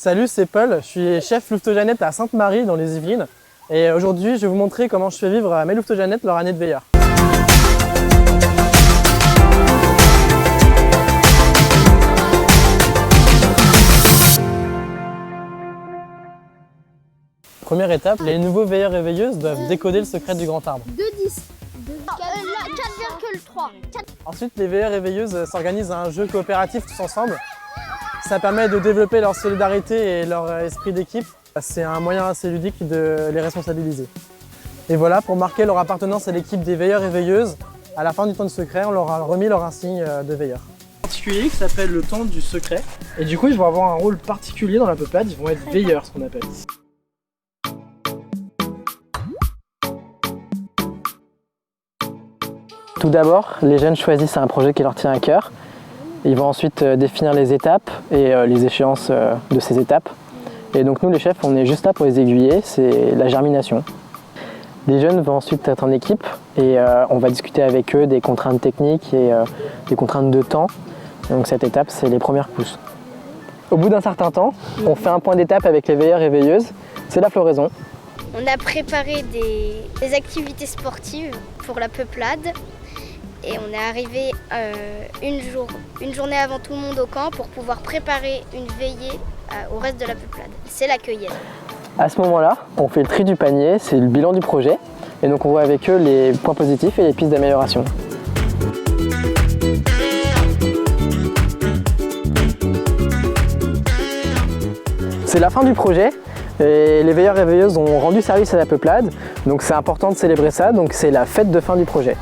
Salut, c'est Paul, je suis chef louveteaux-jeannettes à Sainte-Marie dans les Yvelines. Et aujourd'hui, je vais vous montrer comment je fais vivre à mes louveteaux-jeannettes leur année de veilleur. Première étape, les nouveaux veilleurs et veilleuses doivent décoder le secret du grand arbre. 2,10. 4,3. Ensuite, les veilleurs et veilleuses s'organisent à un jeu coopératif tous ensemble. Ça permet de développer leur solidarité et leur esprit d'équipe. C'est un moyen assez ludique de les responsabiliser. Et voilà, pour marquer leur appartenance à l'équipe des veilleurs et veilleuses, à la fin du temps du secret, on leur a remis leur insigne de veilleur. Particulier qui s'appelle le temps du secret. Et du coup, ils vont avoir un rôle particulier dans la peuplade, ils vont être veilleurs, ce qu'on appelle. Tout d'abord, les jeunes choisissent un projet qui leur tient à cœur. Ils vont ensuite définir les étapes et les échéances de ces étapes. Et donc nous, les chefs, on est juste là pour les aiguiller, c'est la germination. Les jeunes vont ensuite être en équipe et on va discuter avec eux des contraintes techniques et des contraintes de temps. Donc cette étape, c'est les premières pousses. Au bout d'un certain temps, on fait un point d'étape avec les veilleurs et veilleuses, c'est la floraison. On a préparé des activités sportives pour la peuplade. Et on est arrivé une journée avant tout le monde au camp pour pouvoir préparer une veillée au reste de la peuplade. C'est la cueillette. À ce moment-là, on fait le tri du panier, c'est le bilan du projet. Et donc on voit avec eux les points positifs et les pistes d'amélioration. C'est la fin du projet. Et les veilleurs et veilleuses ont rendu service à la peuplade. Donc c'est important de célébrer ça, donc c'est la fête de fin du projet.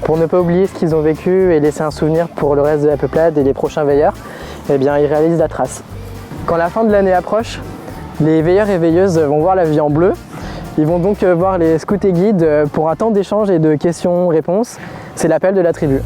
Pour ne pas oublier ce qu'ils ont vécu et laisser un souvenir pour le reste de la peuplade et les prochains veilleurs, eh bien, ils réalisent la trace. Quand la fin de l'année approche, les veilleurs et veilleuses vont voir la vie en bleu. Ils vont donc voir les scouts et guides pour un temps d'échange et de questions-réponses. C'est l'appel de la tribu.